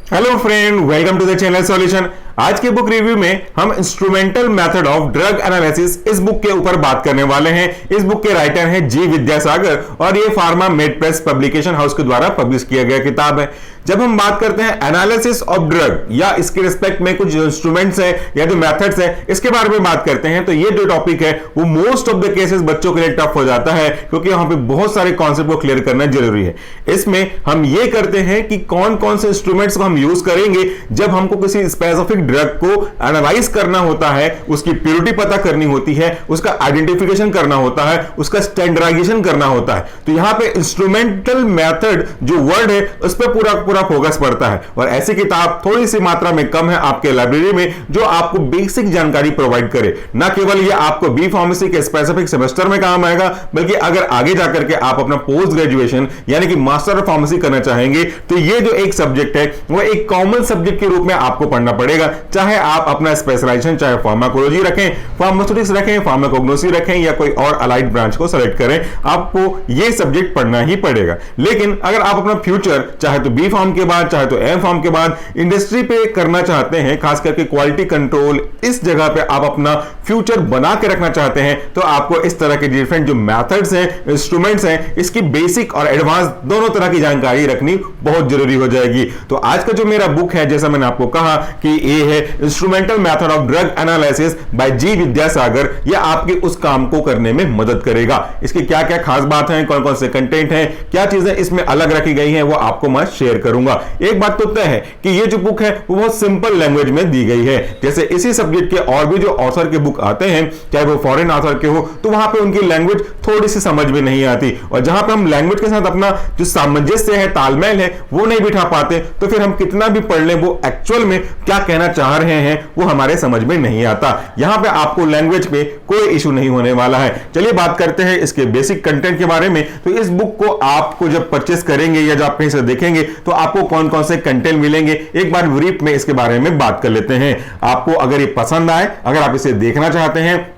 Hello friend, welcome to the channel solution. आज के book review में हम instrumental method of drug analysis इस बुक के ऊपर बात करने वाले हैं। इस बुक के राइटर हैं जी विद्यासागर और ये pharma made press publication house के द्वारा पब्लिश किया गया किताब है। जब हम बात करते हैं एनालिसिस ऑफ ड्रग या इसके रिस्पेक्ट में कुछ इंस्ट्रूमेंट्स हैं या जो मेथड्स हैं इसके बारे में बात करते हैं, तो ये जो टॉपिक है वो मोस्ट ऑफ द केसेस बच्चों के लिए टफ हो जाता है, क्योंकि वहां पे बहुत सारे कॉन्सेप्ट को क्लियर करना जरूरी है। इसमें हम ये करते हैं कि कौन कौन से इंस्ट्रूमेंट्स को हम यूज करेंगे जब हमको किसी स्पेसिफिक ड्रग को एनालाइज करना होता है, उसकी प्योरिटी पता करनी होती है, उसका आइडेंटिफिकेशन करना होता है, उसका स्टैंडर्डाइजेशन करना होता है। तो यहां पे इंस्ट्रूमेंटल मेथड जो वर्ड है उस पर पूरा फोकस पड़ता है। और ऐसी किताब थोड़ी सी मात्रा में कम है आपके लाइब्रेरी में जो आपको बेसिक जानकारी प्रोवाइड करे। ना केवल ये आपको बी फार्मेसी के स्पेसिफिक सेमेस्टर में काम आएगा, बल्कि अगर आगे जाकर के आप अपना पोस्ट ग्रेजुएशन यानी कि मास्टर ऑफ फार्मेसी करना चाहेंगे तो ये जो एक सब्जेक्ट है वो एक कॉमन सब्जेक्ट के रूप में आपको पढ़ना पड़ेगा। चाहे आप अपना स्पेशलाइजेशन चाहे फार्माकोलॉजी रखें, फार्मास्यूटिक्स रखें, फार्माकोग्नोसी रखें या कोई और अलाइड ब्रांच को सेलेक्ट करें, आपको ये सब्जेक्ट पढ़ना ही पड़ेगा। लेकिन अगर आप अपना फ्यूचर चाहे तो बी फार्म के बाद चाहे तो एम फार्म के बाद इंडस्ट्री पे करना चाहते हैं, खास करके क्वालिटी कंट्रोल इस जगह पे आप अपना फ्यूचर बना के रखना चाहते हैं, तो आपको इस तरह के डिफरेंट जो मेथड्स हैं, इंस्ट्रूमेंट्स हैं, इसकी बेसिक और एडवांस दोनों तरह की जानकारी रखनी बहुत जरूरी हो जाएगी। तो आज का जो मेरा बुक है, जैसा मैंने आपको कहा कि ये है instrumental method of drug analysis by G Vidyasagar, यह आपके उस काम को करने में मदद करेगा। इसकी क्या क्या खास बात है, कौन कौन से कंटेंट हैं, क्या चीजें इसमें अलग रखी गई हैं, वो आपको मैं शेयर करूंगा। एक बात तो तय है कि ये जो बुक है वो बहुत सिंपल लैंग्वेज में दी गई है। जैसे इसी सब्जेक्ट के और भी जो ऑथर के बुक आते हैं, चाहे वो फॉरेन ऑथर के हो, तो वहां पे उनकी लैंग्वेज थोड़ी सी समझ में नहीं आती, और जहां पे हम लैंग्वेज के साथ अपना जो सामंजस्य है, तालमेल है, वो नहीं बिठा पाते, तो फिर हम कितना भी पढ़ लें वो एक्चुअल में क्या कहना चाह रहे हैं वो हमारे समझ में नहीं आता। यहां पे आपको लैंग्वेज पे कोई इशू नहीं होने वाला है। चलिए बात करते हैं इसके बेसिक कंटेंट के बारे में। तो इस बुक को आपको जब परचेस करेंगे या जब आप कहीं से देखेंगे तो आपको कौन कौन से कंटेंट मिलेंगे, एक बार ब्रीफ में इसके बारे में बात कर लेते हैं। आपको अगर ये पसंद आए, अगर आप इसे देखना चाहते हैं,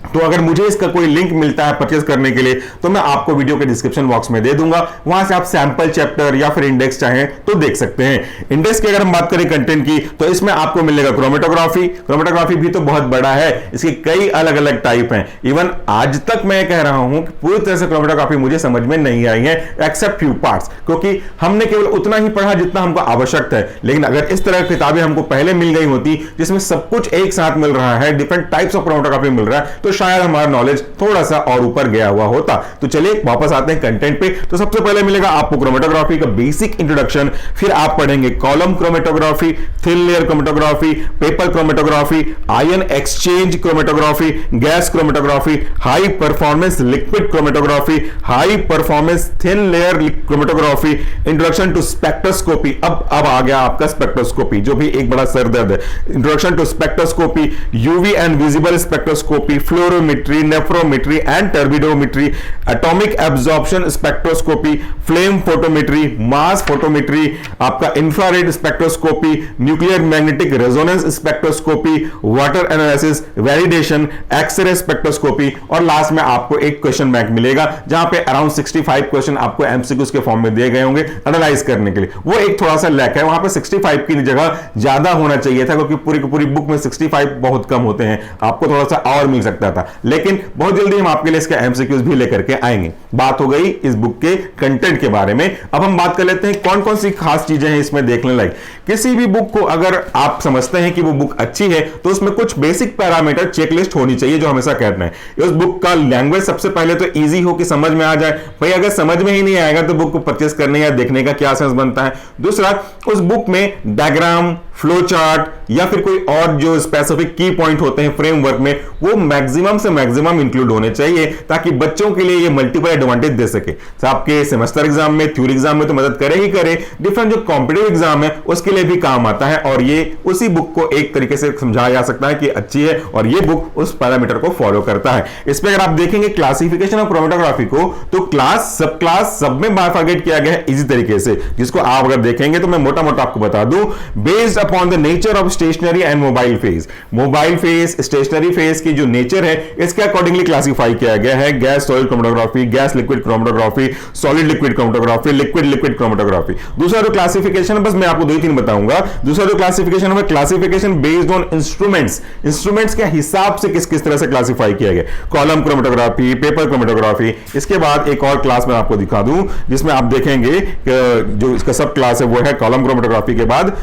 तो अगर मुझे इसका कोई लिंक मिलता है परचेज करने के लिए तो मैं आपको वीडियो के डिस्क्रिप्शन बॉक्स में दे दूंगा, वहां से आप सैंपल चैप्टर या फिर इंडेक्स चाहें तो देख सकते हैं। इंडेक्स की अगर हम बात करें कंटेंट की, तो इसमें आपको मिलेगा क्रोमेटोग्राफी भी तो बहुत बड़ा है, इसके कई अलग अलग टाइप हैं। इवन आज तक मैं कह रहा हूं कि पूरी तरह से क्रोमेटोग्राफी मुझे समझ में नहीं आई है, एक्सेप्ट फ्यू पार्ट्स, क्योंकि हमने केवल उतना ही पढ़ा जितना हमको आवश्यक है। लेकिन अगर इस तरह की किताबें हमको पहले मिल गई होती जिसमें सब कुछ एक साथ मिल रहा है, डिफरेंट टाइप्स ऑफ क्रोमेटोग्राफी मिल रहा है, तो शायद हमारा नॉलेज थोड़ा सा और ऊपर गया हुआ होता। तो चलिए वापस आते हैं कंटेंट पे। तो सबसे पहले मिलेगा आपको क्रोमेटोग्राफी का बेसिक इंट्रोडक्शन, फिर आप पढ़ेंगे column chromatography, thin layer chromatography, paper chromatography, ion exchange chromatography, gas chromatography, high performance liquid chromatography, high performance thin layer chromatography, introduction to spectroscopy. अब आ गया आपका स्पेक्ट्रोस्कोपी, जो भी एक बड़ा सरदर्द है। Introduction to spectroscopy, UV and visible spectroscopy, fluorometry, nephelometry and turbidimetry, atomic absorption spectroscopy, flame photometry, mass photometry, आपका infrared spectroscopy, nuclear magnetic resonance spectroscopy, water analysis, validation, x-ray spectroscopy, और लास्ट में आपको एक क्वेश्चन बैंक मिलेगा जहां पे around 65 question आपको MCQs के फॉर्म में दिए गए होंगे एनालाइज करने के लिए। वो एक थोड़ा सा लैक है, वहां पे 65 की जगह ज्यादा होना चाहिए था, क्योंकि पूरी की पूरी बुक में 65 बहुत कम होते हैं, आपको थोड़ा सा और मिल सकता था। लेकिन बहुत जल्दी हम आपके लिए इसके एमसीक्यूज भी लेकर के आएंगे। बात हो गई इस बुक के कंटेंट के बारे में। अब हम बात कर लेते हैं कौन कौन सी खास चीजें हैं इसमें देखने लायक। किसी भी बुक को अगर आप समझते हैं कि वो बुक अच्छी है तो उसमें कुछ बेसिक पैरामीटर चेकलिस्ट होनी चाहिए, जो हमेशा कहते हैं। उस बुक का लैंग्वेज सबसे पहले तो इजी हो कि समझ में आ जाए। भाई अगर समझ में ही नहीं आएगा तो बुक को परचेस करने या देखने का क्या सेंस बनता है। दूसरा, उस बुक में डायग्राम, फ्लो चार्ट या फिर कोई और जो स्पेसिफिक की पॉइंट होते हैं फ्रेमवर्क में, वो मैक्सिमम से मैक्सिमम इंक्लूड होने चाहिए, ताकि बच्चों के लिए ये मल्टीपल एडवांटेज दे सके। तो आपके सेमेस्टर एग्जाम में, थ्योरी एग्जाम में तो मदद करे ही करे, डिफरेंट जो कॉम्पिटिटिव एग्जाम है उसके लिए भी काम आता है, और ये उसी बुक को एक तरीके से समझाया जा सकता है कि अच्छी है और ये बुक उस पैरामीटर को फॉलो करता है। इसमें अगर आप देखेंगे क्लासिफिकेशन ऑफ क्रोमेटोग्राफी को, तो क्लास सब में बाइफरकेट किया गया है इजी तरीके से, जिसको आप अगर देखेंगे तो मैं मोटा मोटा आपको बता दूं, based upon the nature of stationary and mobile phase. Mobile phase, stationary phase की जो नेचर है इसके अकॉर्डिंगली क्लासिफाई किया गया है। Gas solid chromatography, gas liquid chromatography, solid liquid chromatography, liquid liquid chromatography. दूसरा जो क्लासिफिकेशन है, बस मैं आपको 2-3 बताऊंगा। दूसरा जो क्लासिफिकेशन है classification based on instruments, instruments के हिसाब से किस किस तरह से क्लासिफाई किया गया। Column chromatography, paper chromatography. इसके बाद एक और क्लास मैं आपको दिखा दूं जिसमें आप देखेंगे जो इसका सब क्लास है वो है कॉलम क्रोमेटोग्राफी के बाद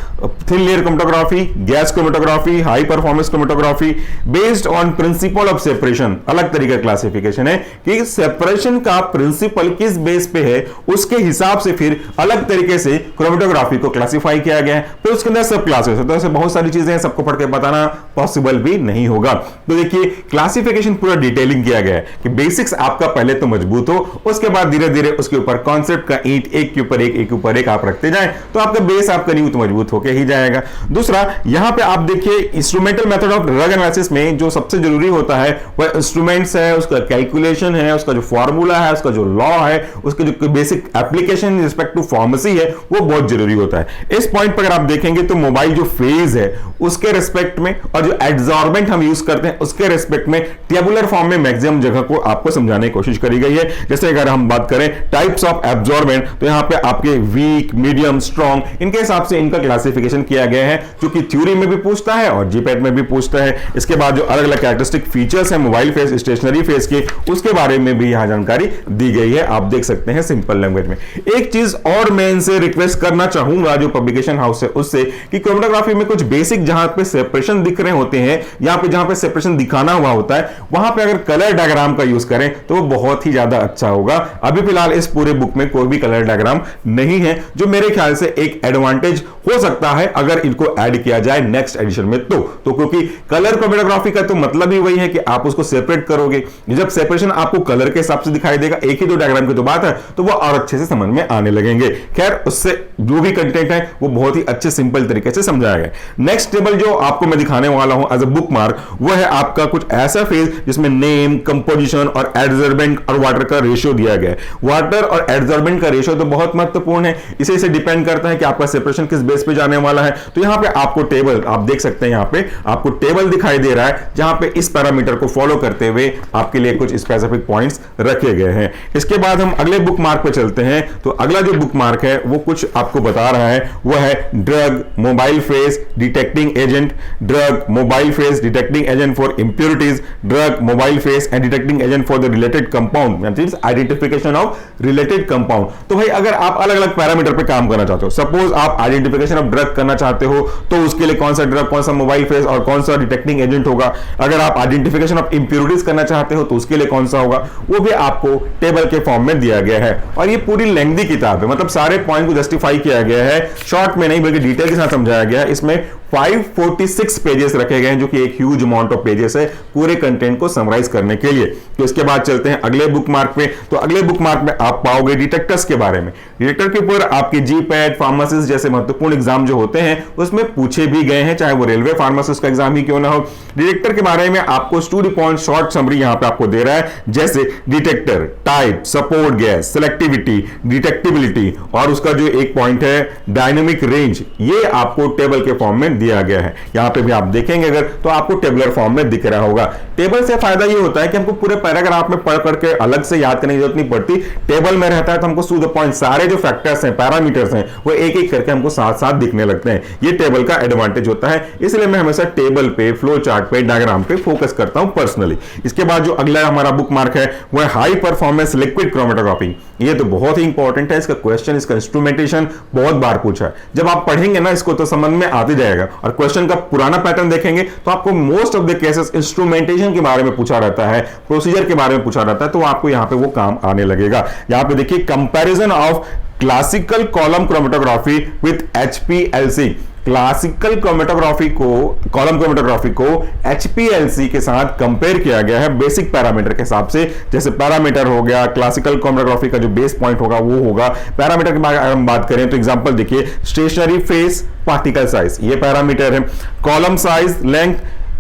thin layer chromatography, gas chromatography, high performance chromatography based on principle of separation. अलग तरीके का क्लासिफिकेशन है कि सेपरेशन का प्रिंसिपल किस बेस पे है, उसके हिसाब से फिर अलग तरीके से क्रोमेटोग्राफी को क्लासिफाई किया गया है। फिर उसके अंदर सब क्लासेस है, तो ऐसे बहुत सारी चीजें हैं, सबको पढ़ के बताना पॉसिबल भी नहीं होगा। तो देखिए क्लासिफिकेशन पूरा डिटेलिंग किया गया है कि बेसिक्स आपका पहले तो मजबूत हो, उसके बाद धीरे धीरे उसके ऊपर कॉन्सेप्ट का ईंट एक के ऊपर एक आप रखते जाएं तो आपका बेस, आपका नींव तो मजबूत होकर ही जाएगा। दूसरा यहां पे आप देखिए instrumental method of drug analysis में जो सबसे जरूरी होता है वह इंस्ट्रूमेंट्स है, उसका कैलकुलेशन है, उसका जो फॉर्मूला है, उसका जो लॉ है, उसके जो basic application in respect to pharmacy है वो बहुत जरूरी होता है। इस पॉइंट पर अगर आप देखेंगे तो मोबाइल जो फेज है उसके रिस्पेक्ट में और जो एड्सॉर्बेंट हम यूज करते हैं उसके रिस्पेक्ट में टेबुलर फॉर्म में मैक्सिमम जगह को आपको समझाने की कोशिश करी गई है। जैसे अगर हम बात करें टाइप्स ऑफ एब्सॉर्बेंट तो यहां पे आपके वीक, मीडियम, स्ट्रॉन्ग, इनके हिसाब से इनका क्लासिफिकेशन किया गया है जो कि थ्योरी में भी पूछता है और जीपैट में भी पूछता है। इसके बाद जो अलग अलग कैरेक्टरिस्टिक फीचर्स है मोबाइल फेस, स्टेशनरी फेस के, उसके बारे में भी यहां जानकारी दी गई है, आप देख सकते हैं सिंपल लैंग्वेज में। एक चीज और मैं इनसे रिक्वेस्ट करना चाहूंगा जो पब्लिकेशन हाउस है उससे कि क्रोमेटोग्राफी में कुछ बेसिक जहां पे सेपरेशन दिख रहे होते हैं, यहां पे जहां पे सेपरेशन दिखाना हुआ होता है वहां पे अगर कलर डायग्राम का यूज करें तो वो बहुत ही ज्यादा अच्छा होगा। अभी फिलहाल इस पूरे बुक में कोई भी कलर डायग्राम नहीं है जो मेरे ख्याल से एक एडवांटेज हो सकता है अगर इनको ऐड किया जाए नेक्स्ट एडिशन में। तो क्योंकि कलर क्रोमेटोग्राफी का तो मतलब ही वही है कि आप उसको सेपरेट करोगे, जब सेपरेशन आपको कलर के हिसाब से दिखाई देगा, एक ही दो डायग्राम की तो बात है, तो वो और अच्छे से समझ में आने लगेंगे। खैर उससे जो भी कंटेंट है वो बहुत ही अच्छे सिंपल तरीके से समझाया गया। नेक्स्ट टेबल जो आपको मैं दिखाने वाला हूं एज अ बुक मार्क वो है आपका कुछ ऐसा फेज जिसमें नेम, कंपोजिशन और एडजॉर्बेंट और वाटर का रेशियो दिया गया है। वाटर और एडजॉर्बेंट का रेशियो तो बहुत महत्वपूर्ण है, इसे डिपेंड करता है कि आपका सेपरेशन किस बेस पे जाने वाला है। तो यहां पे आपको टेबल आप देख सकते हैं, यहां पे आपको टेबल दिखाई दे रहा है जहां पे इस पैरामीटर को फॉलो करते हुए आपके लिए कुछ स्पेसिफिक पॉइंट्स रखे गए हैं। इसके बाद हम अगले बुक मार्क पे चलते हैं। तो अगला जो बुक मार्क है वो कुछ आपको बता रहा है, वो है drug mobile face detecting agent, drug mobile face detecting agent for impurities, drug mobile face and detecting agent for the related compound, means identification of related compound. तो भाई अगर आप अलग अलग पैरामीटर पे काम करना चाहते हो, सपोज आप आइडेंटिफिकेशन ऑफ ड्रग करना चाहते हो तो उसके लिए कौन सा ड्रग, कौन सा मोबाइल फेस और कौन सा डिटेक्टिंग एजेंट होगा। अगर आप आइडेंटिफिकेशन ऑफ इंप्योरिटीज करना चाहते हो तो उसके लिए कौन सा होगा, वो भी आपको टेबल के फॉर्म में दिया गया है। और ये पूरी लेंथी किताब है, मतलब सारे पॉइंट को जस्टिफाई किया गया है, शॉर्ट में नहीं बल्कि डिटेल के साथ समझाया गया है। इसमें 546 पेजेस रखे गए हैं जो कि एक ह्यूज अमाउंट ऑफ पेजेस है पूरे कंटेंट को समराइज करने के लिए। तो इसके बाद चलते हैं अगले बुक मार्क पे। तो अगले बुक मार्क में आप पाओगे डिटेक्टर्स के बारे में। डिटेक्टर के ऊपर आपके जीपैट, फार्मासिस्ट जैसे महत्वपूर्ण एग्जाम जो होते हैं उसमें पूछे भी गए हैं, चाहे वो रेलवे फार्मासिस्ट का एग्जाम ही क्यों ना हो। डिटेक्टर के बारे में आपको स्टूडी पॉइंट शॉर्ट समरी यहां पे आपको दे रहा है, जैसे detector type, support gas, selectivity, detectability और उसका जो एक पॉइंट है डायनेमिक रेंज, ये आपको टेबल के फॉर्म में दिया गया है। यहां पे भी आप देखेंगे अगर तो आपको टेबुलर फॉर्म में दिख रहा होगा। टेबल से फायदा ये होता है कि हमको पूरे पैराग्राफ में पढ़ करके अलग से याद करने की जरूरत नहीं पड़ती, टेबल में रहता है तो हमको टू द पॉइंट सारे जो फैक्टर्स हैं, पैरामीटर्स हैं, वो एक एक करके हमको साथ साथ दिखने लगते हैं। ये टेबल का एडवांटेज होता है, इसलिए मैं हमेशा टेबल पे, फ्लो चार्ट पे, डायग्राम पे फोकस करता हूं पर्सनली। इसके बाद जो अगला हमारा बुक मार्क है वो है हाई परफॉर्मेंस लिक्विड क्रोमेटोग्राफी। ये तो बहुत ही इंपॉर्टेंट है, इसका क्वेश्चन, इसका इंस्ट्रूमेंटेशन बहुत बार पूछा है। जब आप पढ़ेंगे ना इसको तो समझ में आते जाएगा, और क्वेश्चन का पुराना पैटर्न देखेंगे तो आपको most of the cases instrumentation के बारे में पूछा रहता है, प्रोसीजर के बारे में पूछा रहता है, तो आपको यहां पे वो काम आने लगेगा। यहां पे देखिए comparison of classical column chromatography with HPLC। Classical chromatography को, कॉलम क्रोमेटोग्राफी को HPLC के साथ कंपेयर किया गया है बेसिक पैरामीटर के हिसाब से। जैसे पैरामीटर हो गया, क्लासिकल क्रोमेटोग्राफी का जो बेस पॉइंट होगा वो होगा। पैरामीटर के बारे में हम बात करें तो एग्जांपल देखिए, स्टेशनरी फेस, पार्टिकल साइज, ये पैरामीटर है। Column size, length,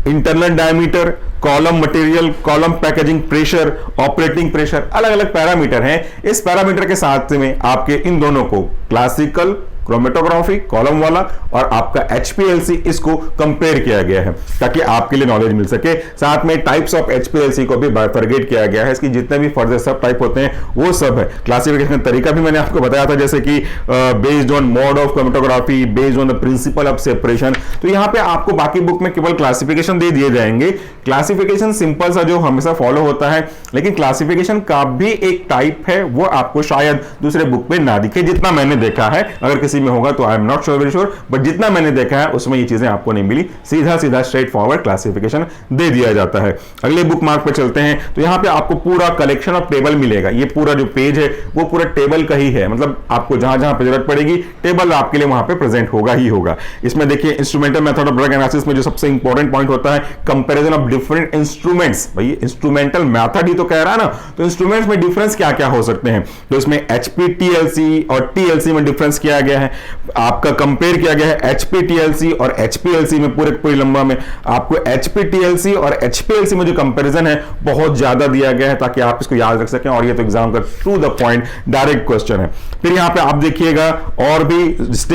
internal diameter, column material, column packaging pressure, operating pressure, अलग अलग पैरामीटर हैं। इस पैरामीटर के साथ में आपके इन दोनों को क्लासिकल क्रोमेटोग्राफी कॉलम वाला और आपका HPLC, इसको कंपेयर किया गया है ताकि आपके लिए नॉलेज मिल सके। साथ में टाइप्स ऑफ HPLC को भी बाइफरगेट किया गया है, इसकी जितने भी फर्दर सब टाइप होते हैं वो सब है। क्लासिफिकेशन का तरीका भी मैंने आपको बताया था, जैसे कि based on mode of chromatography, based on the principle of separation. तो यहाँ पे आपको बाकी बुक में केवल क्लासिफिकेशन दे दिए जाएंगे। क्लासिफिकेशन सिंपल सा जो हमेशा फॉलो होता है, लेकिन क्लासिफिकेशन का भी एक टाइप है, वो आपको शायद दूसरे बुक पे ना दिखे, जितना मैंने देखा है। अगर किसी में होगा तो I am not sure, very sure, but जितना मैंने देखा है उसमें ये चीजें आपको नहीं मिली। सीधा सीधा स्ट्रेट फॉरवर्ड क्लासिफिकेशन दे दिया जाता है। अगले बुक मार्क पे चलते हैं, तो यहाँ पे आपको पूरा कलेक्शन ऑफ टेबल मिलेगा। ये पूरा जो पेज है वो पूरा टेबल का ही है, मतलब आपको जहां जहां पे जरूरत पड़ेगी टेबल आपके लिए वहां पे प्रेजेंट होगा ही होगा। इसमें देखिए instrumental method of drug analysis में जो सबसे इंपॉर्टेंट पॉइंट होता है, कंपैरिजन ऑफ डिफरेंट इंस्ट्रूमेंट्स। भाई इंस्ट्रूमेंटल मेथड ही तो कह रहा है ना, तो इंस्ट्रूमेंट्स में डिफरेंस क्या क्या हो सकते हैं, तो इसमें HPTLC और TLC में डिफरेंस किया गया है, आपका कंपेयर किया गया है HPTLC और HPLC में पूरी लंबा में। आपको HPTLC और HPLC में जो कंपैरिजन है बहुत ज्यादा दिया गया है ताकि आप इसको याद रख सकें, और ये तो एग्जाम का to the point direct question है। फिर यहां पे आप देखिएगा और भी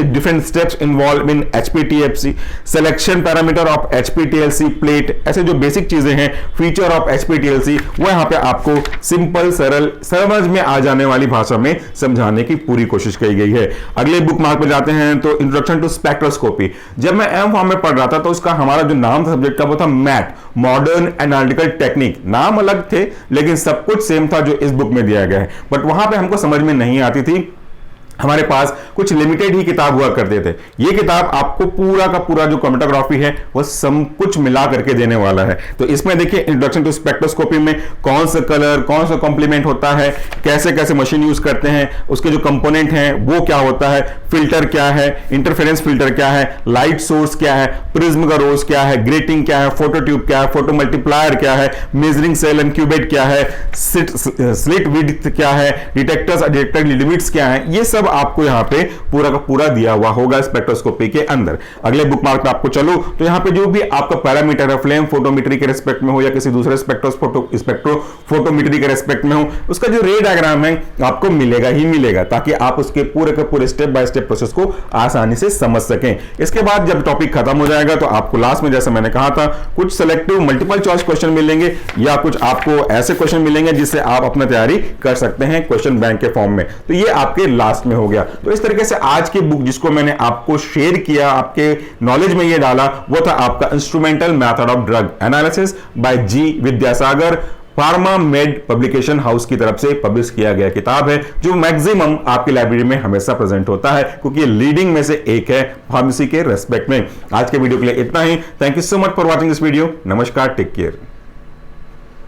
different steps involve in HPTLC, selection parameter of HPTLC plate, ऐसे जो बेसिक चीजें हैं, फीचर ऑफ HPTLC, वो यहां पे आपको सिंपल सरल समझ में आ जाने वाली भाषा में समझाने की पूरी कोशिश की गई है। अगले बुक मार्क पे जाते हैं, तो इंट्रोडक्शन टू स्पेक्ट्रोस्कोपी। जब मैं एम फॉर्म में पढ़ रहा था तो उसका हमारा जो नाम था सब्जेक्ट का वो था मैट, मॉडर्न एनालिटिकल टेक्निक। नाम अलग थे लेकिन सब कुछ सेम था जो इस बुक में दिया गया है, बट वहां पे हमको समझ में नहीं आती थी, हमारे पास कुछ लिमिटेड ही किताब हुआ करते थे। ये किताब आपको पूरा का पूरा जो क्रोमेटोग्राफी है वो सब कुछ मिला करके देने वाला है। तो इसमें देखिए इंट्रोडक्शन टू स्पेक्ट्रोस्कोपी में कौन सा कलर, कौन सा कॉम्प्लीमेंट होता है, कैसे कैसे मशीन यूज करते हैं, उसके जो कंपोनेंट हैं वो क्या होता है, फिल्टर क्या है, इंटरफेरेंस फिल्टर क्या है, लाइट सोर्स क्या है, प्रिज्म का रोज क्या है, ग्रेटिंग क्या है, फोटो ट्यूब क्या है, फोटो मल्टीप्लायर क्या है, मेजरिंग सेल एंड क्यूबेट क्या है, स्लिट विड्थ क्या है, डिटेक्टर्स और डिटेक्टर लिमिट्स क्या है, ये सब आपको यहां पे पूरा का पूरा दिया हुआ होगा स्पेक्ट्रोस्कोपी के अंदर। अगले बुक मार्क पे आपको चलो तो यहां पे जो भी आपका पैरामीटर है, फ्लेम फोटोमेट्री के रिस्पेक्ट में हो या किसी दूसरे स्पेक्ट्रोफोटोमेट्री के रिस्पेक्ट में हो, उसका जो रे डायग्राम है आपको मिलेगा ही मिलेगा, ताकि आप उसके पूरे के पूरे स्टेप बाय स्टेप प्रोसेस को आसानी से समझ सकें। इसके बाद जब टॉपिक खत्म हो जाएगा तो आपको लास्ट में, जैसे मैंने कहा था, कुछ सेलेक्टिव मल्टीपल चॉइस क्वेश्चन मिलेंगे या कुछ आपको ऐसे क्वेश्चन मिलेंगे जिससे आप अपना तैयारी कर सकते हैं क्वेश्चन बैंक के फॉर्म में। तो ये आपके लास्ट में हो गया। तो इस तरीके से आज की बुक जिसको मैंने आपको शेयर किया, आपके नॉलेज में ये डाला, वो था आपका instrumental method of drug analysis by G Vidyasagar, pharma med publication house की तरफ से पब्लिश किया गया किताब है, जो मैक्सिमम आपकी लाइब्रेरी में हमेशा प्रेजेंट होता है क्योंकि ये लीडिंग में से एक है फार्मेसी के रेस्पेक्ट में। आज के वीडियो के लिए इतना ही। Thank you so much for watching this video. नमस्कार, टेक केयर।